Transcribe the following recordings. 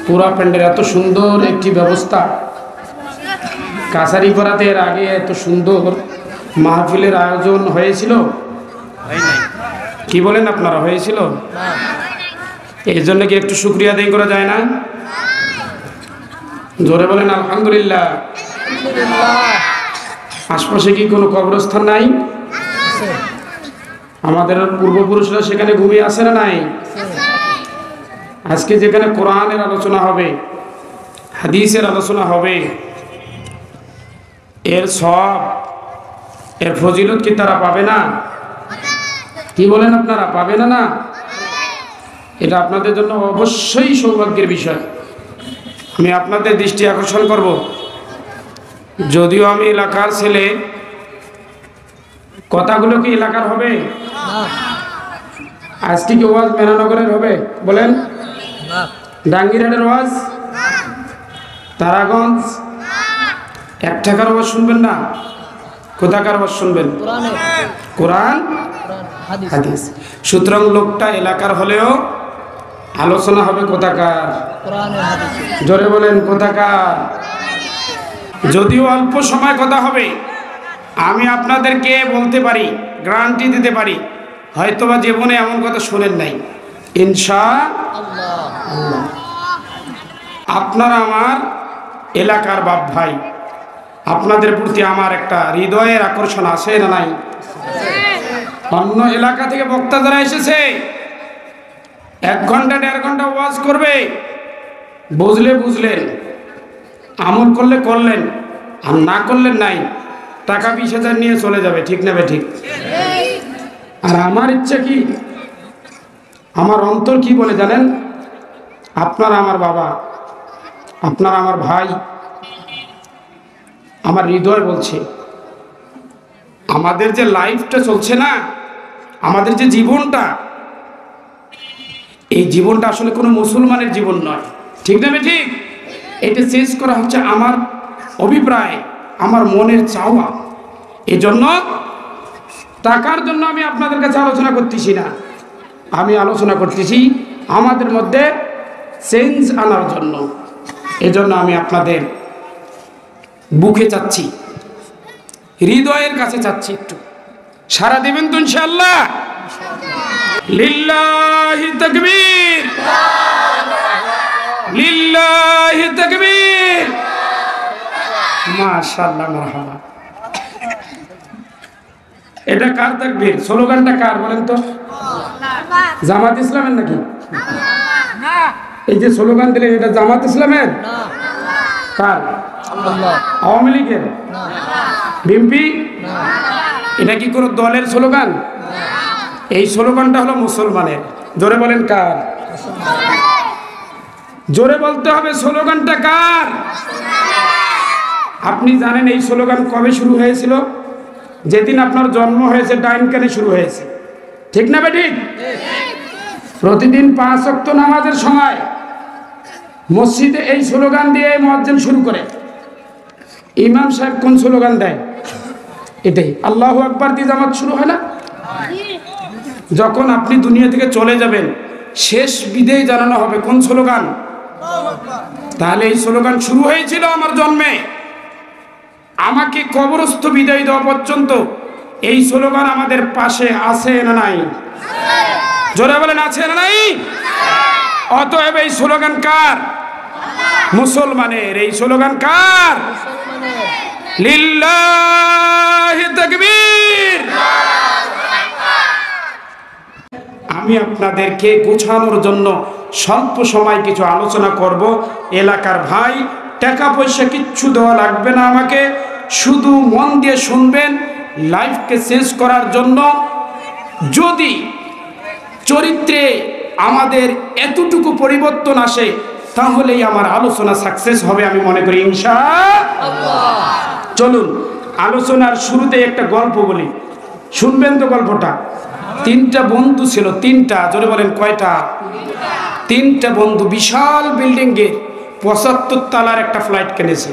পুরা প্যান্ডেল এত সুন্দর একটি ব্যবস্থা, কাছারিপাড়াতে এর আগে এত সুন্দর মাহফিলের আয়োজন হয়েছিল কি বলেন আপনারা? হয়েছিল? এই জন্য কি একটু শুকরিয়া আদায় করা যায় না? জোরে বলেন আলহামদুলিল্লাহ। আশপাশে কি কোনো কবরস্থান নাই? আমাদের পূর্বপুরুষরা সেখানে ঘুমিয়ে আছে না নাই? আজকে যেখানে কোরআনের আলোচনা হবে, হাদিসের আলোচনা হবে, এর সব এর ফজিলত কি তারা পাবে না? কি বলেন আপনারা, পাবে না? না, এটা আপনাদের জন্য অবশ্যই সৌভাগ্যের বিষয়। আমি আপনাদের দৃষ্টি আকর্ষণ করব, যদিও আমি এলাকার ছেলে, কথাগুলো কি এলাকার হবে? আজকে কি ওয়াজ মেনানগরের হবে? বলেন। ডাঙ্গিরহাটের ওয়াজ, তারাগঞ্জ, 1 টাকার ওয়াজ শুনবেন না? কোথাকার ওয়াজ শুনবেন? কোরআন হাদিস। সুতরাং লোকটা এলাকার হলেও আলোচনা হবে কোথাকার? জোরে বলেন কোথাকার? যদিও অল্প সময় কথা হবে, আমি আপনাদেরকে বলতে পারি, গ্যারান্টি দিতে পারি, হয়তোবা জীবনে এমন কথা শোনেন নাই ইনশাআল্লাহ। আপনারা আমার এলাকার বাপ ভাই, আপনাদের প্রতি আমার একটা হৃদয়ের আকর্ষণ আছে না নাই? অন্য এলাকা থেকে বক্তা যারা এসেছে 1 ঘন্টা 1.5 ঘন্টা ওয়াজ করবে, বুঝলে বুঝলেন, আমল করলে করলেন, আর না করলেন নাই, টাকা 20,000 নিয়ে চলে যাবে। ঠিক না? ঠিক। আর আমার ইচ্ছা কি, আমার অন্তর কি বলে জানেন? আপনারা আমার বাবা, আপনারা আমার ভাই, আমার হৃদয় বলছে, আমাদের যে লাইফটা চলছে না, আমাদের যে জীবনটা, এই জীবনটা আসলে কোনো মুসলমানের জীবন নয়। ঠিক না? ঠিক। এটা চেঞ্জ করা হচ্ছে আমার অভিপ্রায়, আমার মনের চাওয়া। এই জন্য টাকার জন্য আমি আপনাদের কাছে আলোচনা করতেছি না, আমি আলোচনা করতেছি আমাদের মধ্যে চেঞ্জ আনার জন্য। এজন্য আমি আপনাদের বুকে চাচ্ছি, হৃদয়ের কাছে চাচ্ছি, একটু সারা দেবেন তো ইনশাআল্লাহ? লিল্লাহি তাকবীর, লিল্লাহি তাকবীর, মাশাআল্লাহ, মারহাবা। এটা কার তাকবীর? স্লোগানটা কার বলেন তো? জামাত ইসলামের নাকি? এই যে স্লোগান দিলেন, এটা জামাত ইসলামের? কার? আওয়ামী লীগের? বিএনপি? এটা কি কোনো দলের স্লোগান? এই স্লোগানটা হলো মুসলমানের। জোরে বলেন কার? জোরে বলতে হবে, স্লোগানটা কার? আপনি জানেন এই স্লোগান কবে শুরু হয়েছিল? যেদিন আপনার জন্ম হয়েছে ডাইন কানে শুরু হয়েছে। ঠিক না ঠিক? প্রতিদিন 5 ওয়াক্ত নামাজের সময় মসজিদে এই স্লোগান দিয়ে মুয়াজ্জিন শুরু করে। ইমাম সাহেব কোন স্লোগান দেয়? এটাই, আল্লাহু আকবার দিয়ে জামাত শুরু হয় না? যখন আপনি দুনিয়া থেকে চলে যাবেন, শেষ বিদায় জানানো হবে কোন স্লোগান? তাহলে এই স্লোগান শুরু হয়েছিল আমার জন্মে, আমাকে কবরস্থ বিদায় দেওয়া পর্যন্ত এই স্লোগান আমাদের পাশে আছে না নাই? জোরে বলেন আছে না নাই? অতএব এই স্লোগান কার? মুসলমানের। এই স্লোগান কার? লিল্লাহি তাকবীর। আমি আপনাদেরকে গোছানোর জন্য স্বল্প সময় কিছু আলোচনা করব। এলাকার ভাই, টাকা পয়সা কিচ্ছু দেওয়া লাগবে না আমাকে, শুধু মন দিয়ে শুনবেন। লাইফকে চেঞ্জ করার জন্য যদি চরিত্রে আমাদের এতটুকু পরিবর্তন আসে, তাহলেই আমার আলোচনা সাকসেস হবে আমি মনে করি ইনশাআল্লাহ। চলুন আলোচনার শুরুতে একটা গল্প বলি, শুনবেন তো গল্পটা? 3টা বন্ধু ছিল, 3টা, জোরে বলেন কয়টা? 3টা বন্ধু বিশাল বিল্ডিং এর 75 তলার একটা ফ্লাইট কিনেছে।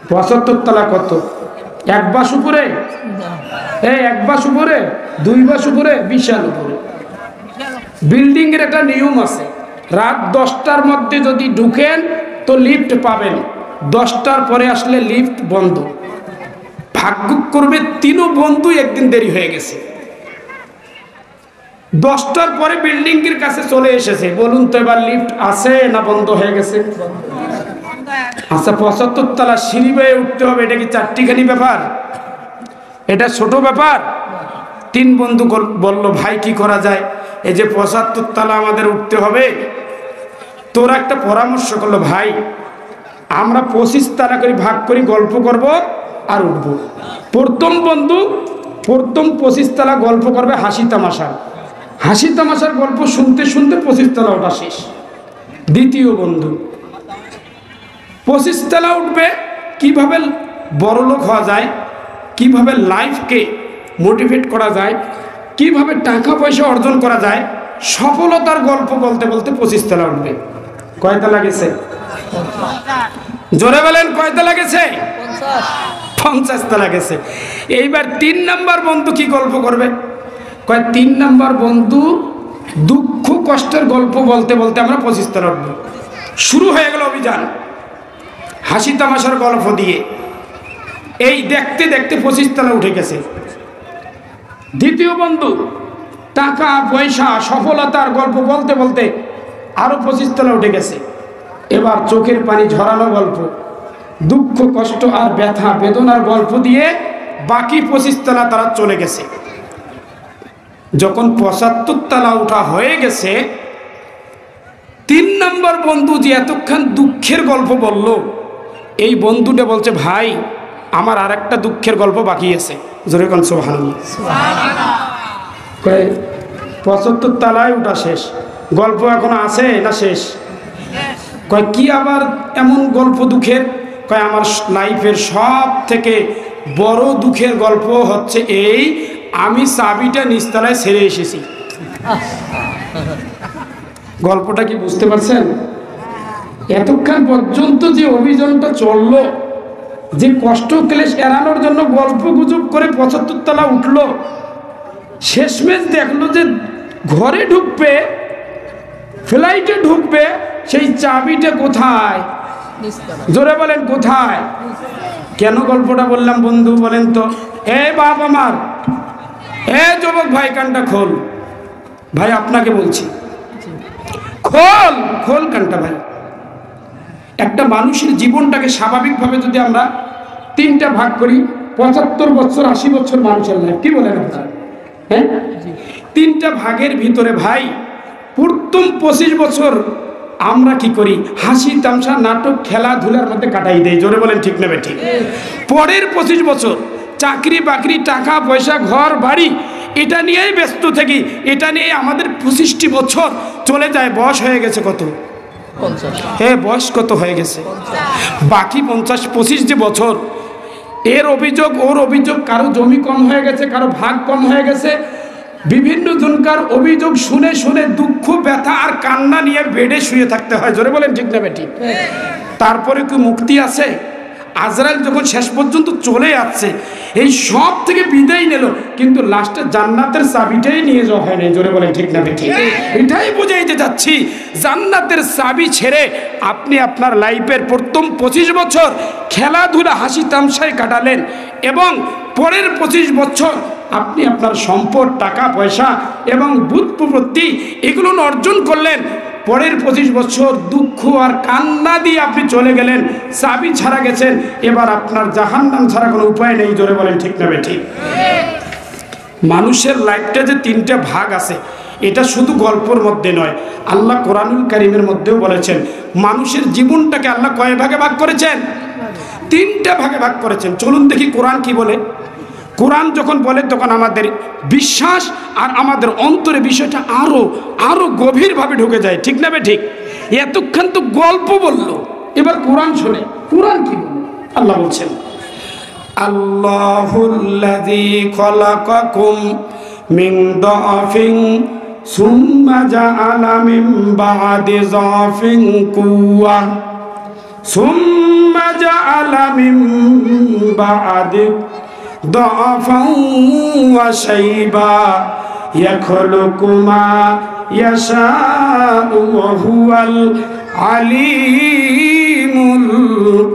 75 তলা কত? 1 বাস উপরে? এই 1 বাস উপরে, 2 বাস উপরে, বিশাল উপরে। বিল্ডিং এর একটা নিয়ম আছে, রাত 10টার মধ্যে যদি ঢুকেন তো লিফট পাবেন, 10টার পরে আসলে লিফট বন্ধ। ভাগ্য করবে তিনও বন্ধু একদিন দেরি হয়ে গেছে, 10টার পরে বিল্ডিং এর কাছে চলে এসেছে। বলুন তো এবার লিফট আছে না বন্ধ হয়ে গেছে? আচ্ছা, 75 তলা সিঁড়ি বেয়ে উঠতে হবে, এটা কি চারটিখানি ব্যাপার? এটা ছোট ব্যাপার? 3 বন্ধু বলল, ভাই কি করা যায়, এই যে 75 তলা আমাদের উঠতে হবে। তোরা একটা পরামর্শ করলো, ভাই আমরা 25 তলা করে ভাগ করি, গল্প করব আর উঠবো। প্রথম বন্ধু প্রথম 25 তলা গল্প করবে, হাসি তামাশার গল্প শুনতে শুনতে 25 তলা ওঠা শেষ। দ্বিতীয় বন্ধু 25 তলা উঠবে, কিভাবে বড়লোক হওয়া যায়, কিভাবে লাইফকে মোটিভেট করা যায়, কিভাবে টাকা পয়সা অর্জন করা যায়, সফলতার গল্প বলতে বলতে 25 তলা উঠবে। কয় তলা গেছে? জোরে বলেন, কয় তলা গেছে? 50 তলা গেছে। এইবার 3 নাম্বার বন্ধু কি গল্প করবে? কয় 3 নাম্বার বন্ধু দুঃখ কষ্টের গল্প বলতে বলতে আমরা 25 তলা উঠবো। শুরু হয়ে গেল অভিযান হাসি তামাশার গল্প দিয়ে। এই দেখতে দেখতে 25 তলা উঠে গেছে। দ্বিতীয় বন্ধু টাকা পয়সা সফলতার গল্প বলতে বলতে আরো 25 তলা উঠে গেছে। এবার চোখের পানি ঝরানো গল্প, দুঃখ কষ্ট আর ব্যথা বেদনার গল্প দিয়ে বাকি 25 তলা তারা চলে গেছে। যখন 75 তলা উঠা হয়ে গেছে, 3 নম্বর বন্ধু যে এতক্ষণ দুঃখের গল্প বলল, এই বন্ধুটা বলছে, ভাই আমার আর একটা দুঃখের গল্প বাকি আছে। জোরে কোন সুবহানাল্লাহ। 75 তলায় উঠা শেষ, গল্প এখনো আছে না শেষ? কয় কি আবার এমন গল্প দুঃখের? কয় আমার লাইফের সব থেকে বড় দুঃখের গল্প হচ্ছে এই, আমি চাবিটা নিচতলায় ছেড়ে এসেছি। গল্পটা কি বুঝতে পারছেন? এতক্ষণ পর্যন্ত যে অভিযানটা চললো, যে কষ্ট ক্লেশ এড়ানোর জন্য গল্প গুজব করে 75 তলা উঠলো, শেষমেশ দেখলো যে ঘরে ঢুকবে, ফ্লাইটে ঢুকবে, সেই চাবিটা কোথায়? জোরে বলেন কোথায়? কেন গল্পটা বললাম বন্ধু বলেন তো? এ বাপ আমার, এ যুবক ভাই, কানটা খোল ভাই, আপনাকে বলছি, খোল খোল কানটা ভাই। একটা মানুষের জীবনটাকে স্বাভাবিকভাবে যদি আমরা 3টা ভাগ করি, 75 বছর 80 বছর মানুষের লাইফ, কি বলেন আপনারা? হ্যাঁ, 3টা ভাগের ভিতরে ভাই প্রথম 25 বছর আমরা কি করি? হাসি তামসা নাটক খেলাধুলার মধ্যে কাটাই দেই। জোরে বলেন ঠিক না বেঠিক? পরের 25 বছর চাকরি বাকরি টাকা পয়সা ঘর বাড়ি এটা নিয়েই ব্যস্ত থাকি, এটা নিয়ে আমাদের 25টি বছর চলে যায়। বয়স হয়ে গেছে কত? 50। হ্যাঁ, বয়স কত হয়ে গেছে? বাকি 50-25 যে বছর, এর অভিযোগ ওর অভিযোগ, কারো জমি কম হয়ে গেছে, কারো ভাগ কম হয়ে গেছে, বিভিন্ন জনকার অভিযোগ শুনে শুনে দুঃখ ব্যথা আর কান্না নিয়ে বেডে শুয়ে থাকতে হয়। জোরে বলেন ঠিক না বেঠিক? তারপরে কি মুক্তি আছে? আজরাইল যখন শেষ পর্যন্ত চলে যাচ্ছে, এই সব থেকে বিদায় নিল, কিন্তু লাস্টে জান্নাতের চাবিটাই নিয়ে যাওয়া হয় না। জোরে বলেন ঠিক না বেঠিক? এটাই বুঝাইতে যাচ্ছি, জান্নাতের চাবি ছেড়ে আপনি আপনার লাইফের প্রথম 25 বছর খেলাধুলা হাসি তামসায় কাটালেন, এবং পরের 25 বছর আপনি আপনার সম্পদ টাকা পয়সা এবং বুদ্ধ প্রবৃত্তি এগুলো অর্জন করলেন। পরের 25 বছর দুঃখ আর কান্না দিয়ে আপনি চলে গেলেন, চাবি ছাড়া গেছেন। এবার আপনার জাহান্নাম ছাড়া কোনো উপায় নেই। জোরে বলেন ঠিক না বেঠিক? মানুষের লাইফটা যে 3টা ভাগ আছে, এটা শুধু গল্পের মধ্যে নয়, আল্লাহ কোরআনুল কারীমের মধ্যেও বলেছেন। মানুষের জীবনটাকে আল্লাহ কয় ভাগে ভাগ করেছেন? 3টা ভাগে ভাগ করেছেন। চলুন দেখি কোরআন কি বলে। কোরআন যখন বলে তখন আমাদের বিশ্বাস আর আমাদের অন্তরে বিষয়টা আরো গভীরভাবে ঢুকে যায়। ঠিক না বেঠিক? এতক্ষণ তো গল্প বলল, এবার কোরআন শুনে কোরআন কি বলে। আল্লাহ বলছেন, আল্লাহুল্লাযী খলাকাকুম মিন দাফিন সুম্মা জাআলা মিন বা'দি যাফিন কুওয়া সুম্মা জাআলা মিন বা'দি ضعفا وشيبا يخلق ما ইয়াশাউ ওয়া হুয়াল আলিমুল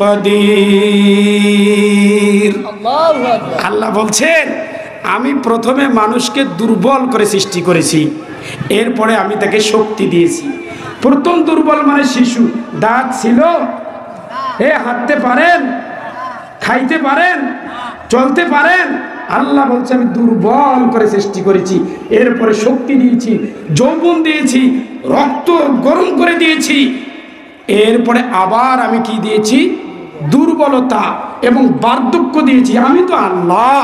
কাদির। আল্লাহ বলছেন আমি প্রথমে মানুষকে দুর্বল করে সৃষ্টি করেছি, এরপরে আমি তাকে শক্তি দিয়েছি। প্রথম দুর্বল মানে শিশু, দাঁত ছিল, হাঁটতে পারেন, খাইতে পারেন, চলতে পারেন। আল্লাহ বলছে আমি দুর্বল করে সৃষ্টি করেছি, এরপরে শক্তি দিয়েছি, যৌবন দিয়েছি, রক্ত গরম করে দিয়েছি, এরপরে আবার আমি কি দিয়েছি? দুর্বলতা এবং বার্ধক্য দিয়েছি। আমি তো আল্লাহ,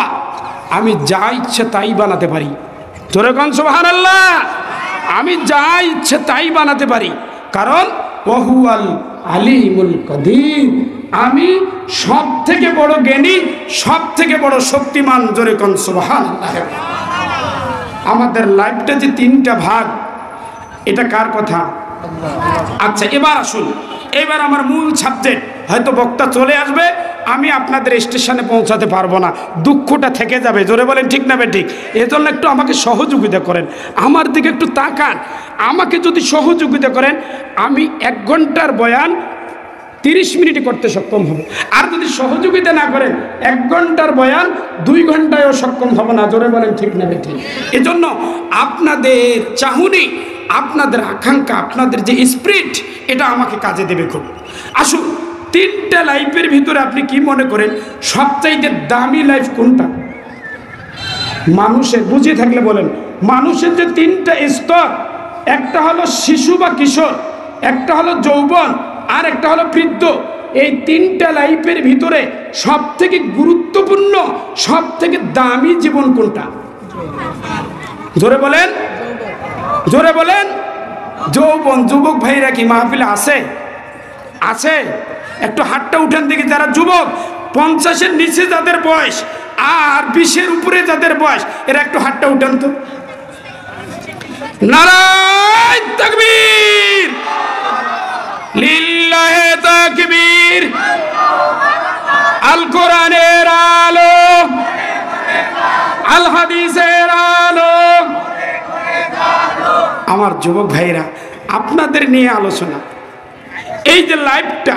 আমি যা ইচ্ছে তাই বানাতে পারি। জোরে কোন সুবহানাল্লাহ। আমি যা ইচ্ছে তাই বানাতে পারি, কারণ ওয়া হুয়াল আলিমুল কাদির, আমি সব থেকে বড় জ্ঞানী, সব থেকে বড় শক্তিমান। জোরে কোন সুবহানাল্লাহ। আমাদের লাইফটা যে তিনটা ভাগ, এটা কার কথা? আচ্ছা এবার আসুন, এবার আমার মূল সাবজেক্ট। হয়তো বক্তা চলে আসবে, আমি আপনাদের স্টেশনে পৌঁছাতে পারবো না, দুঃখটা থেকে যাবে। জোরে বলেন ঠিক না বেঠিক? এজন্য একটু আমাকে সহযোগিতা করেন, আমার দিকে একটু তাকান। আমাকে যদি সহযোগিতা করেন, আমি 1 ঘন্টার বয়ান 30 মিনিটে করতে সক্ষম হব। আর যদি সহযোগিতা না করেন, 1 ঘন্টার বয়ান 2 ঘন্টায়ও সক্ষম হব না। জোরে বলেন ঠিক না বেঠিক? এজন্য আপনাদের চাহুনি, আপনাদের আকাঙ্ক্ষা, আপনাদের যে স্পিরিট, এটা আমাকে কাজে দেবে খুব। আসুন, 3টা লাইফের ভিতরে আপনি কি মনে করেন সবচাইতে দামি লাইফ কোনটা? মানুষের, বুঝে থাকলে বলেন। মানুষের যে 3টা স্তর, একটা হলো শিশু বা কিশোর, একটা হলো যৌবন, আর একটা হলো বৃদ্ধ। এই 3টা লাইফের ভিতরে সব থেকে গুরুত্বপূর্ণ, সব থেকে দামি জীবন কোনটা? জোরে বলেন, জোরে বলেন। যৌবন। যুবক ভাইরা কি মাহফিলে আছে? আছে? একটু হাতটা উঠান দেখি যারা যুবক, 50-এর নিচে যাদের বয়স আর 20-এর উপরে যাদের বয়স, এরা একটু হাতটা উঠান তো। নারায়ে তাকবীর, লিল্লাহে তাকবীর। আল কোরআনের আলো, আল হাদিসের আলো। আমার যুবক ভাইরা, আপনাদের নিয়ে আলোচনা। এই যে লাইফটা,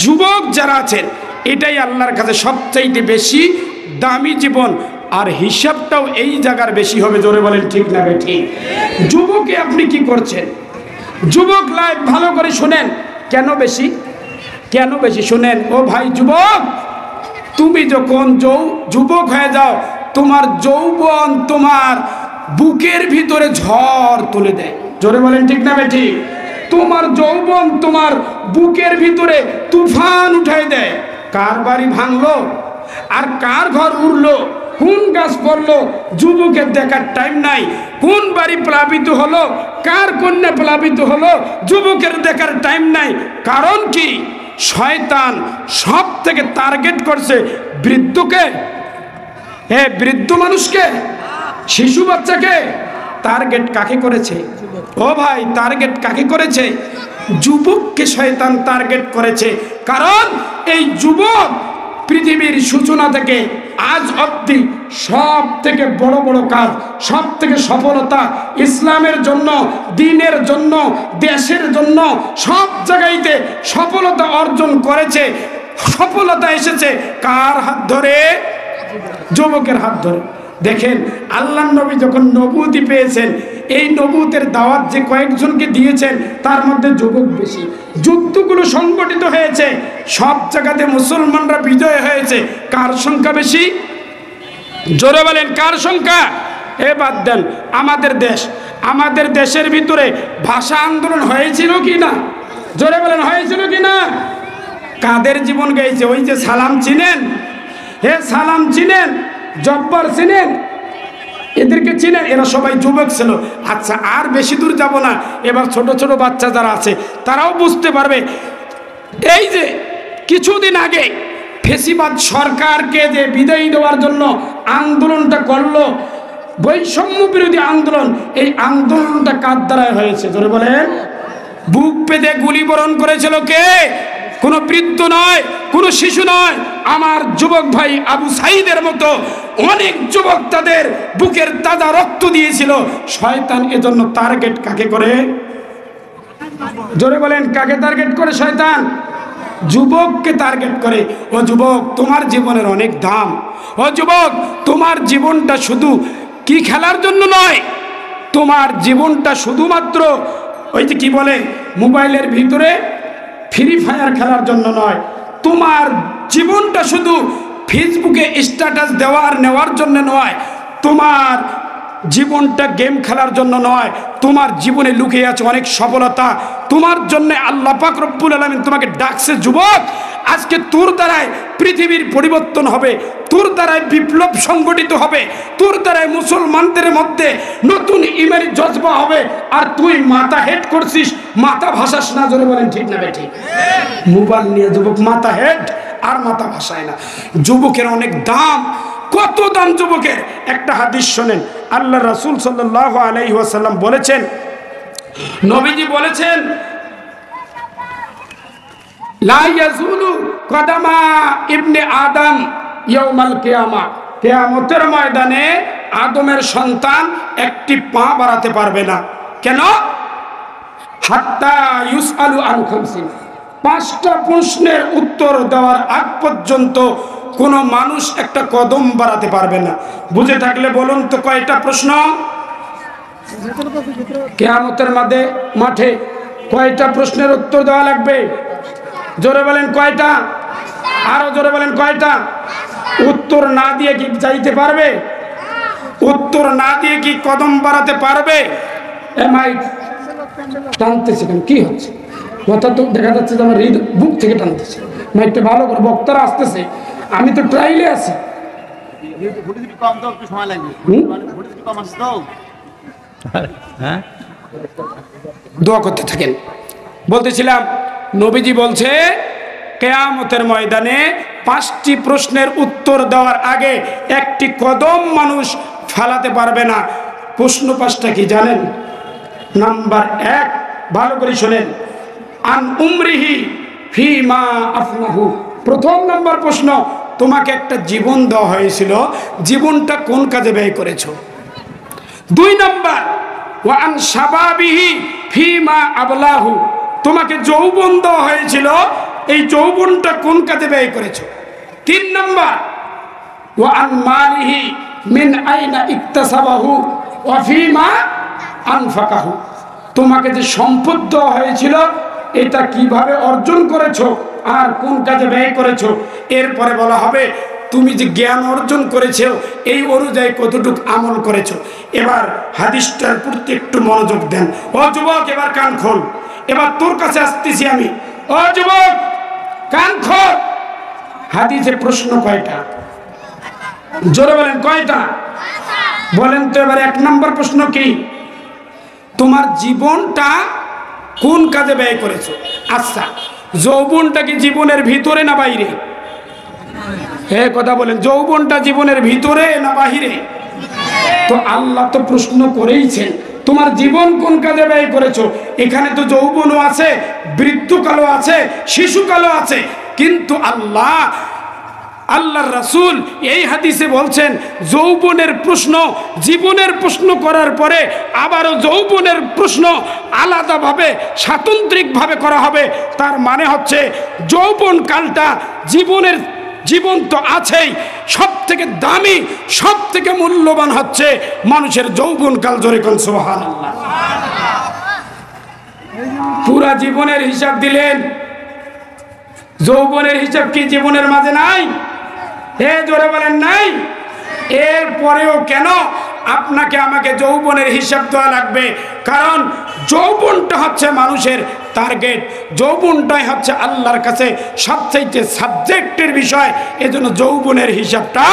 যুবক যারা আছেন, এটাই আল্লাহর কাছে সবচাইতে বেশি দামি জীবন, আর হিসাবটাও এই জায়গার বেশি হবে। জোরে বলেন ঠিক না ঠিক? যুবকে আপনি কি করছেন? যুবক লাইফ ভালো করে শুনেন। কেন বেশি? কেন বেশি শুনেন। ও ভাই যুবক, তুমি যখন যুবক হয়ে যাও, তোমার যৌবন তোমার বুকের ভিতরে ঝড় তুলে দেয়। জোরে বলেন ঠিক না ঠিক? তোমার যৌবন তোমার বুকের ভিতরে তুফান উঠাই দেয়। কার বাড়ি ভাঙলো আর কার ঘর উড়লো, কোন গাছ পড়লো, যুবকের দেখার টাইম নাই। কোন বাড়ি প্লাবিত হলো, কার কন্যা প্লাবিত হলো, যুবকের দেখার টাইম নাই। কারণ কি? শয়তান সব থেকে টার্গেট করছে বৃদ্ধকে, বৃদ্ধ মানুষকে, শিশু বাচ্চাকে। টার্গেট কাকে করেছে? ও ভাই, টার্গেট কাকে করেছে? যুবককে শয়তান টার্গেট করেছে। কারণ এই যুবক পৃথিবীর সূচনা থেকে আজ অবধি সব থেকে বড় বড় কাজ, সব থেকে সফলতা ইসলামের জন্য, দ্বীনের জন্য, দেশের জন্য সব জায়গাইতে সফলতা অর্জন করেছে। সফলতা এসেছে কার হাত ধরে? যুবকের হাত ধরে। দেখেন, আল্লাহর নবী যখন নবুয়তি পেয়েছেন, এই নবুয়তের দাওয়াত যে কয়েকজনকে দিয়েছেন, তার মধ্যে যুবক বেশি। যুদ্ধগুলো সংগঠিত হয়েছে, সব জায়গাতে মুসলমানরা বিজয় হয়েছে। কার সংখ্যা বেশি? জোরে বলেন, কার সংখ্যা? বাদ দেন, আমাদের দেশ, আমাদের দেশের ভিতরে ভাষা আন্দোলন হয়েছিল কি না? জোরে বলেন, হয়েছিল কি না? কাদের জীবন গেছে? ওই যে সালাম চিনেন? সালাম চিনেন? জব্বার চিনেন? এদেরকে চিনেন? এরা সবাই যুবক ছিল। আচ্ছা, আর বেশি দূর যাব না। এবার ছোট ছোট বাচ্চা যারা আছে তারাও বুঝতে পারবে। এই যে কিছুদিন আগে ফেসিবাদ সরকারকে যে বিদায় দেওয়ার জন্য আন্দোলনটা করলো, বৈষম্য বিরোধী আন্দোলন, এই আন্দোলনটা কার দ্বারা হয়েছে? ধরে বলেন। বুক পেতে গুলি বরণ করেছিল কে? কোনো বৃদ্ধ নয়, কোনো শিশু নয়। আমার যুবক ভাই আবু সাইদের মতো অনেক যুবক তাদের বুকের তাজা রক্ত দিয়েছিল। শয়তান এজন্য টার্গেট কাকে করে? জোরে বলেন, কাকে টার্গেট করে শয়তান? যুবককে টার্গেট করে। ও যুবক, তোমার জীবনের অনেক দাম। ও যুবক, তোমার জীবনটা শুধু কি খেলার জন্য নয়, তোমার জীবনটা শুধুমাত্র ওই যে কি বলে মোবাইলের ভিতরে ফ্রি ফায়ার খেলার জন্য নয়। তোমার জীবনটা শুধু ফেসবুকে স্ট্যাটাস দেওয়ার নেওয়ার জন্য নয়। তোমার জীবনটা গেম খেলার জন্য নয়। তোমার জীবনে লুকিয়ে আছে অনেক সফলতা। তোমার জন্য আল্লাহ পাক রব্বুল আলামিন তোমাকে ডাকছে, যুবক আজকে তোর দ্বারাই পৃথিবীর পরিবর্তন হবে, তোর দ্বারাই বিপ্লব সংগঠিত হবে, তোর দ্বারাই মুসলমানদের মধ্যে নতুন ইমানি জজবা হবে। আর তুই মাথা হেড করছিস, মাথা ভাসাস না। জোরে বলেন ঠিক না বেঠিক? মোবাইল নিয়ে যুবক মাথা হেড আর মাথা ভাসায় না। যুবকের অনেক দাম। কত দাম যুবকের! একটা হাদিস শোনেন, আল্লাহ রাসূল সাল্লাল্লাহু আলাইহি ওয়াসাল্লাম বলেছেন, নবীজি বলেছেন, লা ইয়াজুলু কদামা ইবনে আদম ইয়াউমাল কিয়ামা। কিয়ামতের ময়দানে আদমের সন্তান একটি পা বাড়াতে পারবে না। কেন? হাত্তা ইউসআলু আন খামসিন। 5টা প্রশ্নের উত্তর দেওয়ার আগ পর্যন্ত কোন মানুষ একটা কদম বাড়াতে পারবে না। বুঝে থাকলে বলুন তো কয়টা প্রশ্ন? কিয়ামতের মাঠে কয়টা প্রশ্নের উত্তর দেওয়া লাগবে? জোরে বলেন কয়টা? আরো জোরে বলেন কয়টা? উত্তর না দিয়ে কি যাইতে পারবে? উত্তর না দিয়ে কি কদম বাড়াতে পারবে? মাইক টানতেছে কেন? কি হচ্ছে? কথা তো দেখা যাচ্ছে যে আমার বুক থেকে টানতেছে। মাইকটা ভালো করে, বক্তারা আসতেছে, আমি তো ট্রাইলে আছি। দোয়া করতে থাকেন। বলতেছিলাম, নবীজি বলছে কিয়ামতের ময়দানে 5টি প্রশ্নের উত্তর দেওয়ার আগে একটি কদম মানুষ ফালাতে পারবে না। প্রশ্ন 5টা কি জানেন? নাম্বার 1, ভালো করে শোনেন, আন উমরিহি ফিমা আফনাহু। প্রথম নাম্বার প্রশ্ন, তোমাকে একটা জীবন দেওয়া হয়েছিল, জীবনটা কোন কাজে ব্যয় করেছো? 2 নাম্বার, ওয়া আন শাবাবিহি ফিমা আবলাহু। তোমাকে যৌবন দেওয়া হয়েছিল, এই যৌবনটা কোন কাজে ব্যয় করেছো? 3 নাম্বার, ওয়া আন মালিহি মিন আইনা ইকতাসাবাহু ওয়া ফিমা আনফাকাহু। তোমাকে যে সম্পদ দেওয়া হয়েছিল, এটা কিভাবে অর্জন করেছো আর কোন কাজে ব্যয় করেছো। এরপরে বলা হবে তুমি যে জ্ঞান অর্জন করেছো এই অনুযায়ী কতটুকু আমল করেছো। এবার হাদিসটার প্রতি একটু মনোযোগ দেন। ও যুবক, এবার কান খোল। এবার তোর কাছে আসতেছি আমি। ও যুবক, কান খোল। হাদিসে প্রশ্ন কয়টা? জোরে বলেন কয়টা? বলেন তো এবার 1 নম্বর প্রশ্ন কি? তোমার জীবনটা কোন কাজে ব্যয় করেছো? আচ্ছা, যৌবনটা কি জীবনের ভিতরে না বাইরে? কথা বলেন, যৌবনটা জীবনের ভিতরে না বাহিরে? তো আল্লাহ তো প্রশ্ন করেইছেন তোমার জীবন কোন কাজে ব্যয় করেছো। এখানে তো যৌবনও আছে, বৃদ্ধকালও আছে, শিশুকালও আছে। কিন্তু আল্লাহর রাসূল এই হাদিসে বলছেন যৌবনের প্রশ্ন, জীবনের প্রশ্ন করার পরে আবারও যৌবনের প্রশ্ন আলাদাভাবে স্বাতন্ত্রিকভাবে করা হবে। তার মানে হচ্ছে যৌবন কালটা জীবন তো আছেই, সব থেকে দামি, সব থেকে মূল্যবান হচ্ছে মানুষের যৌবন কাল। জোরে কোন সুবহানাল্লাহ। পুরা জীবনের হিসাব দিলেন, যৌবনের হিসাব কি জীবনের মাঝে নাই? জোরে বলেন নাই। এরপরেও কেন আপনাকে আমাকে যৌবনের হিসাব দেওয়া লাগবে? কারণ যৌবনটা হচ্ছে মানুষের টার্গেট, যৌবনটাই হচ্ছে আল্লাহর কাছে সবচেয়ে সাবজেক্টের বিষয়। এজন্য যৌবনের হিসাবটা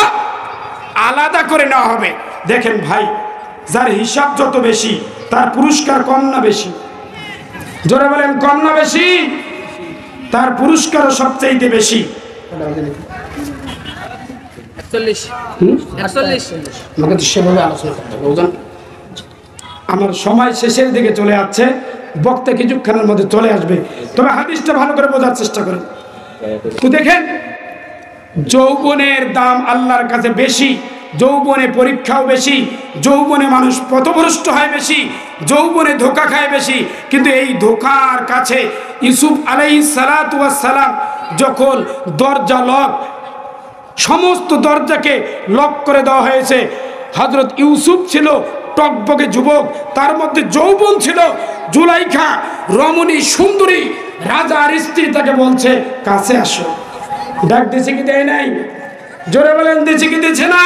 আলাদা করে নেওয়া হবে। দেখেন ভাই, যার হিসাব যত বেশি তার পুরস্কার কম না বেশি? জোরে বলেন, কম না বেশি? তার পুরস্কারও সবচেয়ে বেশি। আমার সময় শেষের দিকে চলে যাচ্ছে, বক্তা কিছুক্ষণের মধ্যে চলে আসবে। তবে হাদিসটা ভালো করে বোঝার চেষ্টা করেন। তো দেখেন, যৌবনের দাম আল্লাহর কাছে বেশি, যৌবনে পরীক্ষাও বেশি, যৌবনে মানুষ পথভ্রষ্ট হয় বেশি, যৌবনে ধোঁকা খায় বেশি। কিন্তু এই ধোঁকার কাছে ইউসুফ আলাইহিস সালাতু ওয়াস সালাম যখন দরজা লক, সমস্ত দরজাকে লক করে দেওয়া হয়েছে। হযরত ইউসুফ ছিল টকবকে যুবক, তার মধ্যে যৌবন ছিল। জুলাইখা রমণী সুন্দরী রাজার স্ত্রী তাকে বলছে কাছে আসো। ডাক দিয়েছে কি দেয় নাই? জোরে বলেন, দিয়েছে কি দিয়েছে না?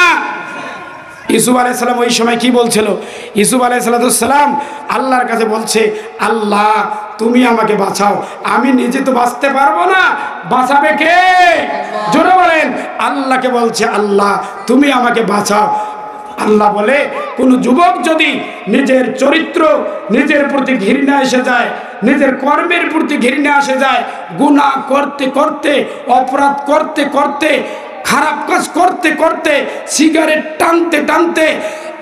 ইউসুফ আলাইহিস সালাম ওই সময় কি বলছিল? ইউসুফ আলাইহিস সালাম আল্লাহর কাছে বলছে, আল্লাহ তুমি আমাকে বাঁচাও, আমি নিজে তো বাঁচতে পারবো না, বাঁচাবে কে? জোরে বলেন। আল্লাহকে বলছে, আল্লাহ তুমি আমাকে বাঁচাও। আল্লাহ বলে, কোন যুবক যদি নিজের চরিত্র, নিজের প্রতি ঘৃণা এসে যায়, নিজের কর্মের প্রতি ঘৃণা এসে যায়, গুনাহ করতে করতে, অপরাধ করতে করতে, খারাপ কাজ করতে করতে, সিগারেট টানতে টানতে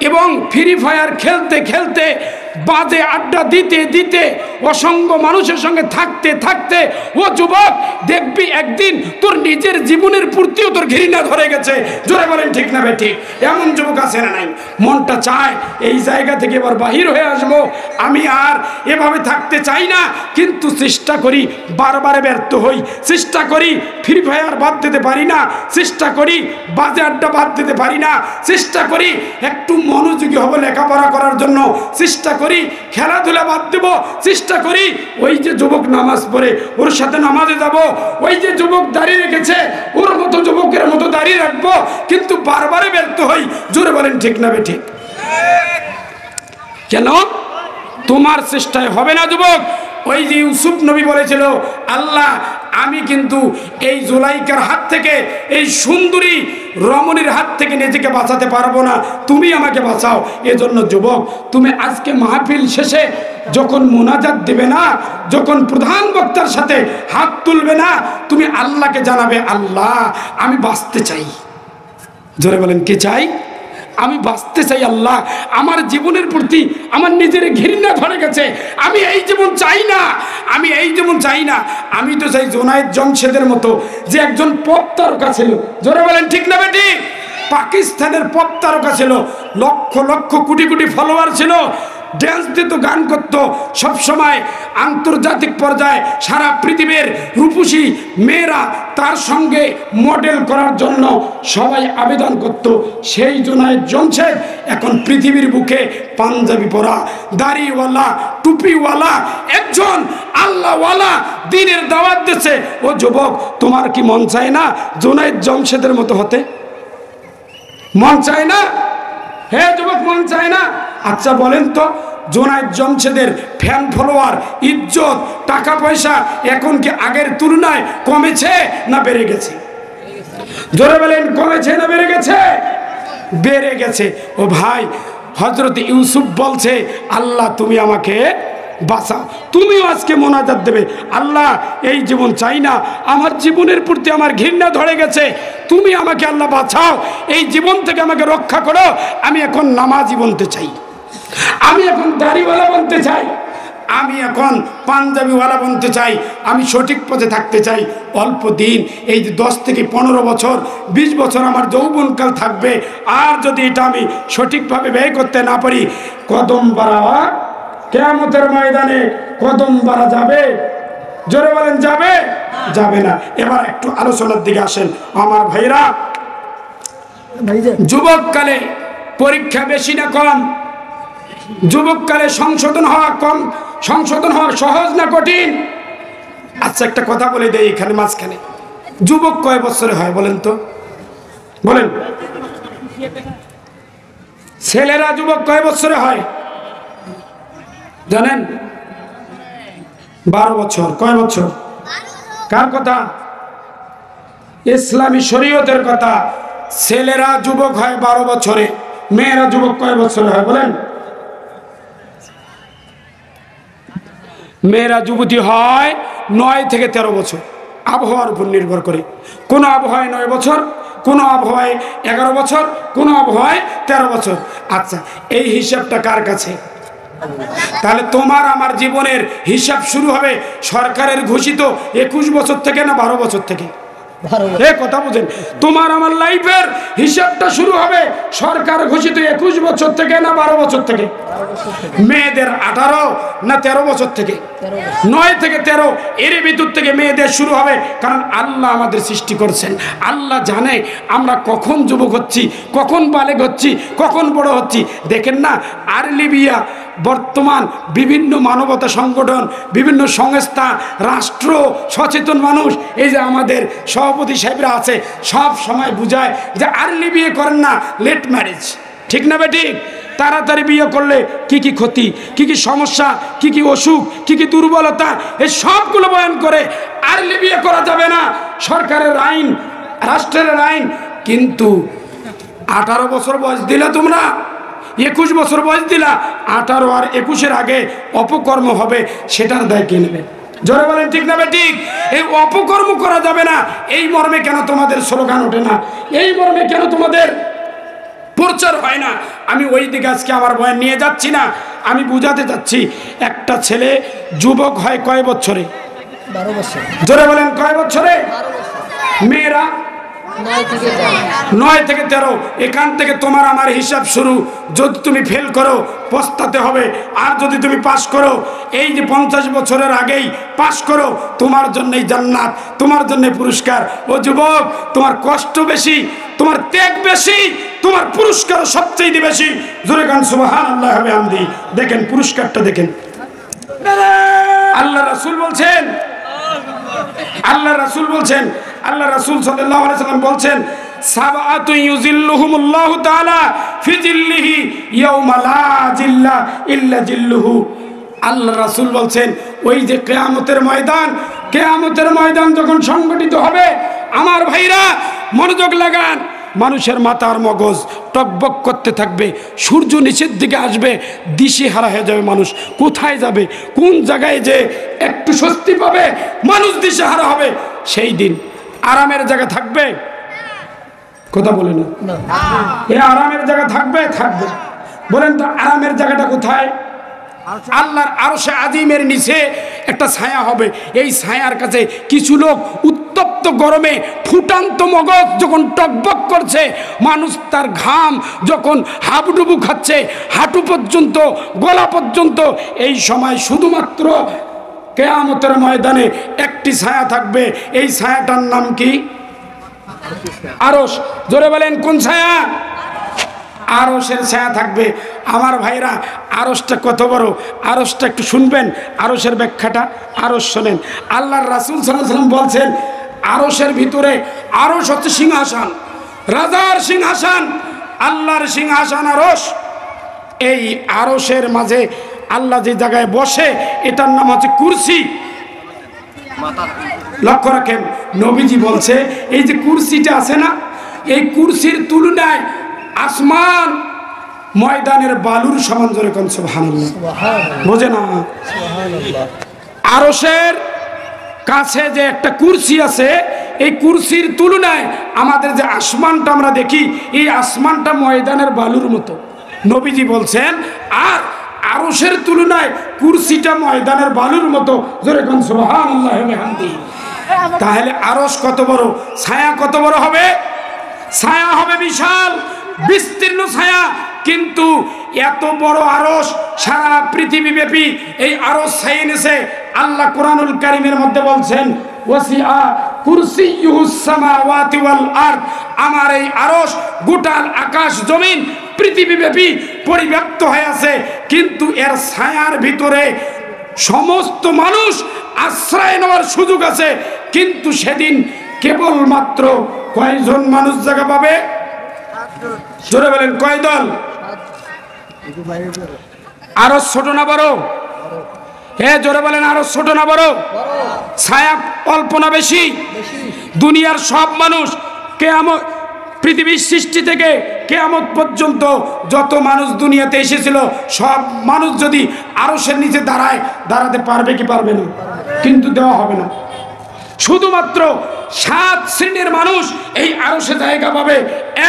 এবং ফ্রি ফায়ার খেলতে খেলতে, বাজে আড্ডা দিতে দিতে, অসংখ্য মানুষের সঙ্গে থাকতে থাকতে, ও যুবক দেখবি একদিন তোর নিজের জীবনের প্রতিও তোর ঘৃণা ধরে গেছে। জোরে বলেন ঠিক না বেঠিক? এমন যুবক আছে না নাই? মনটা চায় এই জায়গা থেকে এবার বাহির হয়ে আসবো, আমি আর এভাবে থাকতে চাই না, কিন্তু চেষ্টা করি, বারবার ব্যর্থ হই। চেষ্টা করি ফ্রি ফায়ার বাদ দিতে পারি না, চেষ্টা করি বাজে আড্ডা বাদ দিতে পারি না, চেষ্টা করি একটু মনোযোগী হব লেখাপড়া করার জন্য, চেষ্টা করি খেলাধুলা বাদ দেব, চেষ্টা করি ওই যে যুবক নামাজ পড়ে ওর সাথে নামাজে যাব, ওই যে যুবক দাঁড়িয়ে রেখেছে ওর মতো যুবকের মতো দাঁড়িয়ে রাখবো, কিন্তু বারবারে ব্যর্থ হই। জোরে বলেন ঠিক না বেঠিক? কেন? তোমার চেষ্টায় হবে না যুবক। ওই যে ইউসুফ নবী বলেছিল, আল্লাহ আমি কিন্তু এই জুলাইকার হাত থেকে, এই সুন্দরী রমণীর হাত থেকে নিজেকে বাঁচাতে পারবো না, তুমি আমাকে বাঁচাও। এজন্য যুবক, তুমি আজকে মাহফিল শেষে যখন মোনাজাত দেবে না, যখন প্রধান বক্তার সাথে হাত তুলবে না, তুমি আল্লাহকে জানাবে, আল্লাহ আমি বাঁচতে চাই। জোরে বলেন, কি চাই? আমি বাঁচতে চাই। আল্লাহ আমার জীবনের প্রতি আমার নিজের ঘৃণা ধরে গেছে, আমি এই জীবন চাই না, আমি এই জীবন চাই না। আমি তো চাই জোনায়েদ জমশেদের মতো যে একজন পপ তারকা ছিল। জোরে বলেন ঠিক না বেটি? পাকিস্তানের পপ তারকা ছিল, লক্ষ লক্ষ কোটি কোটি ফলোয়ার ছিল, ড্যান্স দিত, গান করতো, সবসময় আন্তর্জাতিক পর্যায়ে সারা পৃথিবীর রূপসী মেয়েরা তার সঙ্গে মডেল করার জন্য সবাই আবেদন করত। সেই জোনায়েদ জমশেদ এখন পৃথিবীর বুকে পাঞ্জাবি পরা, দাড়িওয়ালা, টুপিওয়ালা একজন আল্লাহওয়ালা দ্বীনের দাওয়াত দিচ্ছে। ও যুবক, তোমার কি মন চায় না জোনায়েদ জমশেদের মতো হতে? মন চায় না? হে যুবক, মন চায় না? আচ্ছা বলেন তো, জোনায়েদ জমশেদের ফ্যান ফলোয়ার, ইজ্জত, টাকা পয়সা এখন কি আগের তুলনায় কমেছে না বেড়ে গেছে? জোরে বলেন, কমেছে না বেড়ে গেছে? বেড়ে গেছে। ও ভাই, হযরত ইউসুফ বলছে, আল্লাহ তুমি আমাকে বাঁচাও। তুমিও আজকে মোনাজাত দেবে, আল্লাহ এই জীবন চাই না, আমার জীবনের প্রতি আমার ঘৃণা ধরে গেছে, তুমি আমাকে আল্লাহ বাঁচাও, এই জীবন থেকে আমাকে রক্ষা করো। আমি এখন নামাজি বলতে চাই, আমি এখন দাড়িওয়ালা বলতে চাই, আমি এখন পাঞ্জাবিওয়ালা বলতে চাই, আমি সঠিক পথে থাকতে চাই। অল্প দিন, এই যে 10 থেকে 15 বছর, 20 বছর আমার যৌবনকাল থাকবে, আর যদি এটা আমি সঠিকভাবে ব্যয় করতে না পারি, কদম বাড়াওয়া কিয়ামতের ময়দানে কদম বাড়া যাবে? জোরে বলেন, যাবে? যাবে না। এবার একটু আলোচনার দিকে আসেন আমার ভাইরা। যুবককালে পরীক্ষা বেশি না কম? যুবককালে সংশোধন হওয়া কম, সংশোধন হওয়া সহজ না কঠিন? আচ্ছা একটা কথা বলে দেই এখানে মাঝখানে, যুবক কয় বছরে হয় বলেন তো? বলেন, ছেলেরা যুবক কয় বছরে হয় জানেন? 12 বছর। কয় বছর? কার কথা? ইসলামী শরীয়তের কথা। ছেলেরা যুবক হয় 12 বছরে, মেয়েরা যুবক কয় বছরে হয় বলেন? মেয়েরা যুবতী হয় 9 থেকে 13 বছর, আবহাওয়ার উপর নির্ভর করে। কোন আবহাওয়ায় 9 বছর, কোন আবহাওয়ায় 11 বছর, কোন আবহাওয়ায় 13 বছর। আচ্ছা, এই হিসাবটা কার কাছে? তাহলে তোমার আমার জীবনের হিসাব শুরু হবে সরকারের ঘোষিত 21 বছর থেকে না 12 বছর থেকে? কথা বুঝেন, তোমার আমার লাইফের হিসাবটা শুরু হবে সরকার ঘোষিত 21 বছর থেকে না 12 বছর থেকে? মেয়েদের 18 না 13 বছর থেকে? 9 থেকে 13 এর ভিতর থেকে মেয়েদের শুরু হবে। কারণ আল্লাহ আমাদের সৃষ্টি করছেন, আল্লাহ জানে আমরা কখন যুবক হচ্ছি, কখন বালেগ হচ্ছি, কখন বড় হচ্ছি। দেখেন না, আর্লি বিয়া বর্তমান বিভিন্ন মানবতা সংগঠন, বিভিন্ন সংস্থা, রাষ্ট্র, সচেতন মানুষ, এই যে আমাদের সভাপতি সাহেবরা আছে, সব সময় বুঝায় যে আর্লি বিয়ে করেন না, লেট ম্যারেজ। ঠিক না বে ঠিক? তাড়াতাড়ি বিয়ে করলে কি কি ক্ষতি, কি কি সমস্যা, কি কি অসুখ, কি কি দুর্বলতা, এই সবগুলো বয়ান করে। আর্লি বিয়ে করা যাবে না, সরকারের আইন, রাষ্ট্রের আইন। কিন্তু 18 বছর বয়স দিলে তোমরা, 21 বছর বয়স দিলা, 18 আর 21-এর আগে অপকর্ম হবে, সেটার দায় কে নেবে? জোরে বলেন ঠিক না ঠিক? এই অপকর্ম করা যাবে না, এই মর্মে কেন তোমাদের স্লোগান ওঠে না? এই মর্মে কেন তোমাদের প্রচার হয় না? আমি ওই দিকে আজকে আমার বয়ান নিয়ে যাচ্ছি না, আমি বুঝাতে যাচ্ছি। একটা ছেলে যুবক হয় কয় বছরে? 12 বছর। জোরে বলেন কয় বছরে? মেয়েরা 9 থেকে 13। এখান থেকে তোমার আমার হিসাব শুরু। যদি তুমি ফেল করো পস্তাতে হবে, আর যদি তুমি পাস করো, এই যে 50 বছরের আগেই পাস করো, তোমার জন্যই জান্নাত, তোমার জন্য পুরস্কার। ও যুবক, তোমার কষ্ট বেশি, তোমার ত্যাগ বেশি, তোমার পুরস্কার সবচেয়ে বেশি। জোরে গান সুবহানাল্লাহ হবে আমদি। দেখেন পুরস্কারটা দেখেন। আল্লাহ রাসূল বলছেন, আল্লাহ রাসূল বলছেন, আল্লাহ রাসূল সাল্লাল্লাহু আলাইহি সাল্লাম বলছেন, সাবআতু ইউজিল্লুহুমুল্লাহু তাআলা ফি জিল্লিহি ইয়াওমা লা জিল্লা ইল্লা জিল্লুহু। আল্লাহ রাসূল বলছেন, ওই যে কিয়ামতের ময়দান, কিয়ামতের ময়দান যখন সংগঠিত হবে, আমার ভাইরা মনোযোগ লাগান, মানুষের মাথার মগজ টকবক করতে থাকবে, সূর্য নিচের দিকে আসবে, দিশেহারা হয়ে যাবে মানুষ। কোথায় যাবে, কোন জায়গায় যে একটু স্বস্তি পাবে, মানুষ দিশেহারা হবে। সেই দিন আরামের জায়গা থাকবে? কথা বলে না, এ আরামের জায়গা থাকবে? থাকবে। বলেন তো আরামের জায়গাটা কোথায়? আল্লাহর আরশে আজিমের নিচে একটা ছায়া হবে। এই ছায়ার কাছে কিছু লোক উত্তপ্ত গরমে ফুটান্ত মগজ যখন টকবক করছে, মানুষ তার ঘাম যখন হাবুডুবু খাচ্ছে, হাঁটু পর্যন্ত, গলা পর্যন্ত, এই সময় শুধুমাত্র কিয়ামতের ময়দানে একটি ছায়া থাকবে। এই ছায়াটার নাম কি? আরশ। জোরে বলেন কোন ছায়া? আরশের ছায়া থাকবে। আমার ভাইরা, আরশটা কত বড়, আরশটা একটু শুনবেন, আরশের ব্যাখ্যাটা। আরশ শোনেন, আল্লাহর রাসূল সাল্লাল্লাহু আলাইহি ওয়াসাল্লাম বলছেন, আরশের ভিতরে, আরশ হচ্ছে সিংহাসন, রাজার সিংহাসন, আল্লাহর সিংহাসন আরশ। এই আরশের মাঝে আল্লাহ যে জায়গায় বসে, এটার নাম হচ্ছে কুরসি। লক্ষ্য রাখেন, নবীজি বলছে, এই যে কুরসিটা আছে না, এই কুরসির তুলনায় আসমান ময়দানের বালুর সমান। জোরে কোন সুবহানাল্লাহ, বোঝে না? আরশের কাছে যে একটা কুরসি আছে, এই কুরসির তুলনায় আমাদের যে আসমানটা আমরা দেখি, এই আসমানটা ময়দানের বালুর মতো। নবীজি বলছেন, আর আরশের তুলনায় কুরসিটা ময়দানের বালুর মতো। জোরে কোন সুবহানাল্লাহ ওয়া বিহামদিহি। তাহলে আরশ কত বড়, ছায়া কত বড় হবে? ছায়া হবে বিশাল বিস্তীর্ণ ছায়া। কিন্তু এত বড় আরশ সারা পৃথিবী ব্যাপী এই আরশ ছায়া নিছে। আল্লাহ কোরআনুল কারীমের মধ্যে বলছেন, ওয়াসিআ কুরসিয়ুহুস সামাওয়াতি ওয়াল আরদ। আমার এই আরশ গোটা আকাশ জমিন পৃথিবী ব্যাপী পরিব্যাপ্ত হয়ে আছে, কিন্তু এর ছায়ার ভিতরে সমস্ত মানুষ আশ্রয় নেওয়ার সুযোগ আছে। কিন্তু সেদিন কেবলমাত্র কয়জন মানুষ জায়গা পাবে? জোরে বলেন কয় দল? আরো ছোট না বড়? হ্যাঁ জোরে বলেন, আরো ছোট না বড়? ছায়া অল্প না বেশি? দুনিয়ার সব মানুষ, কিয়ামত, পৃথিবীর সৃষ্টি থেকে কিয়ামত পর্যন্ত যত মানুষ দুনিয়াতে এসেছিল, সব মানুষ যদি আরশের নিচে দাঁড়ায়, দাঁড়াতে পারবে কি পারবে না? কিন্তু দেওয়া হবে না। শুধুমাত্র 7 শ্রেণীর মানুষ এই আরশে জায়গা পাবে।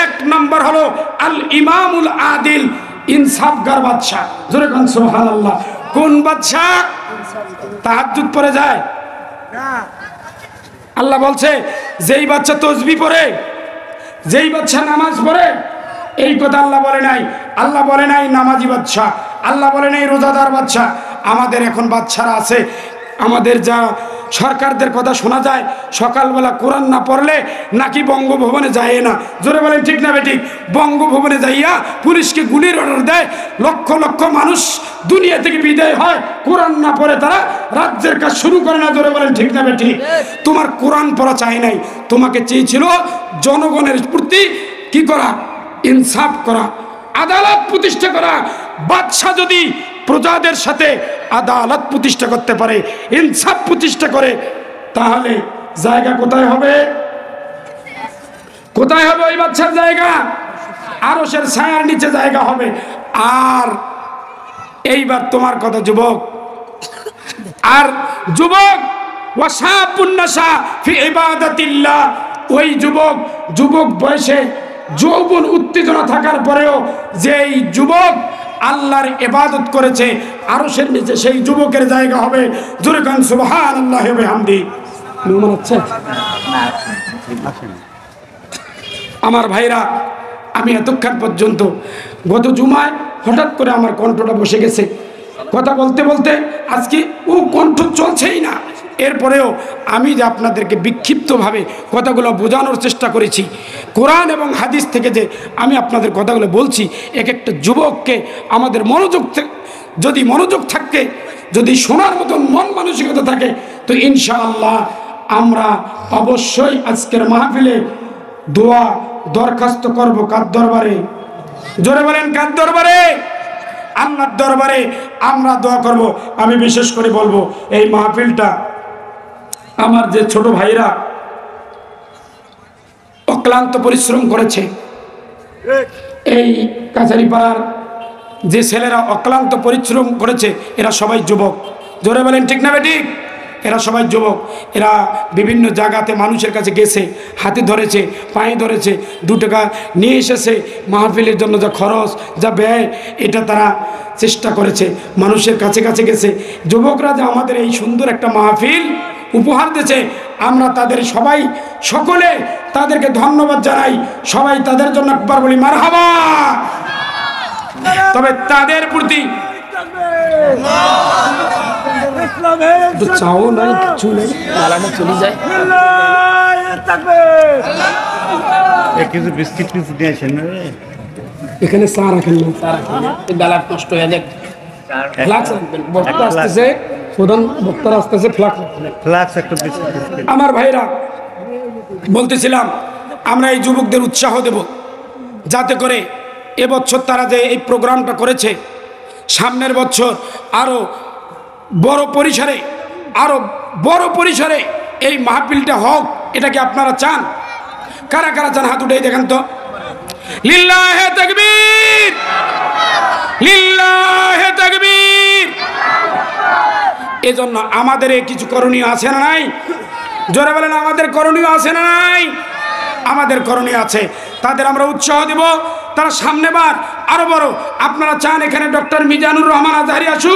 1 নম্বর হলো আল ইমামুল আদিল, ইনসাফগার বাদশা। জোরে কোন সুবহানাল্লাহ। কোন বাদশা? তাহাজ্জুদ পড়ে যায়। আল্লাহ বলছে যেই বাচ্চা তসবিহ পড়ে, যেই বাচ্চা নামাজ পড়ে, এই কথা আল্লাহ বলে নাই। আল্লাহ বলে নাই নামাজি বাচ্চা, আল্লাহ বলে নাই রোজাদার বাচ্চা। আমাদের এখন বাচ্চারা আছে, আমাদের যা সরকারদের কথা শোনা যায়, সকালবেলা কোরআন না পড়লে নাকি বঙ্গভবনে যায় না। জোরে বলেন ঠিক না বেঠিক? বঙ্গভবনে যাইয়া পুলিশকে গুলির অর্ডার দেয়, লক্ষ লক্ষ মানুষ দুনিয়া থেকে বিদায় হয়, কোরআন না পড়ে তারা রাজ্যের কাজ শুরু করে না। জোরে বলেন ঠিক না বেঠিক? তোমার কোরআন পড়া চাই নাই, তোমাকে চেয়েছিল জনগণের প্রতি কি করা? ইনসাফ করা, আদালত প্রতিষ্ঠা করা। বাদশা যদি প্রজাদের সাথে আদালত প্রতিষ্ঠা করতে পারে, ইনসাফ প্রতিষ্ঠা করে, তাহলে জায়গা কোথায় হবে? কোথায় হবে ওই বাদশার জায়গা? আরশের ছায়ার নিচে জায়গা হবে। আর এইবার তোমার কথা যুবক, আর যুবক ওয়াশাবুন নাশা ফি ইবাদাতিল্লাহ, ওই যুবক বয়সে যৌবন উত্তেজনা থাকার পরেও যেই যুবক আল্লাহর ইবাদত করেছে, আরশের নিচে সেই যুবকের জায়গা হবে। জোরে কান সুবহানাল্লাহি ওয়া বিহামদি। মেহমান আছে আমার ভাইরা। আমি এতক্ষণ পর্যন্ত গত জুমায় হঠাৎ করে আমার কণ্ঠটা বসে গেছে, কথা বলতে বলতে আজকে ও কণ্ঠ চলছেই না। এরপরেও আমি যে আপনাদেরকে বিক্ষিপ্তভাবে কথাগুলো বোঝানোর চেষ্টা করেছি, কোরআন এবং হাদিস থেকে যে আমি আপনাদের কথাগুলো বলছি, এক একটা যুবককে আমাদের যদি মনোযোগ থাকে, যদি শোনার মতন মন মানসিকতা থাকে, তো ইনশাআল্লাহ আমরা অবশ্যই আজকের মাহফিলে দোয়া দরখাস্ত করব। কার দরবারে? জোরে বলেন কার দরবারে? আল্লাহর দরবারে আমরা দোয়া করব। আমি বিশেষ করে বলবো, এই মাহফিলটা আমার যে ছোট ভাইরা অক্লান্ত পরিশ্রম করেছে, এই কাছারিপাড়ার যে ছেলেরা অক্লান্ত পরিশ্রম করেছে, এরা সবাই যুবক। জোরে বলেন ঠিক না বেঠিক? এরা সবাই যুবক। এরা বিভিন্ন জায়গাতে মানুষের কাছে গেছে, হাতে ধরেছে, পায়ে ধরেছে, 2 টাকা নিয়ে এসেছে। মাহফিলের জন্য যা খরচ, যা ব্যয়, এটা তারা চেষ্টা করেছে, মানুষের কাছে কাছে গেছে। যুবকরা যে আমাদের এই সুন্দর একটা মাহফিল উপহার দিয়েছে, আমরা তাদের সকলে তাদেরকে ধন্যবাদ জানাই। সবাই তাদের জন্য একবার বলি মারহাবা। তবে তাদের প্রতি চাও নাই, কিছু নেই, চলে যায়। বিস্কিট দিয়েছেন এখানে চা রাখেন না, ডালা নষ্ট হয়ে যায়। ফ্লাক্স রাখবেন, বক্তা আসতেছে, প্রধান বক্তারা আসতেছে, ফ্লাক্স একটা বিস্কিট। আমার ভাইরা, বলতেছিলাম আমরা এই যুবকদের উৎসাহ দেব, যাতে করে এবছর তারা যে এই প্রোগ্রামটা করেছে, সামনের বছর আরো বড় পরিসরে এই মাহফিলটা হোক। এটা কি আপনারা চান? কারা কারা চান? হাত উঠেই দেখেন তো। লিল্লাহে তাকবীর, লিল্লাহে তাকবীর। এজন্য আমাদের কিছু করণীয় আছে না নাই? জোরে বলেন, আমাদের করণীয় আছে না নাই? আমাদের করণীয় আছে। তাদের আমরা উৎসাহ দেব, তারা সামনেবার আরো বড়। আপনারা চান এখানে ডক্টর মিজানুর রহমান আজহারী আসুক?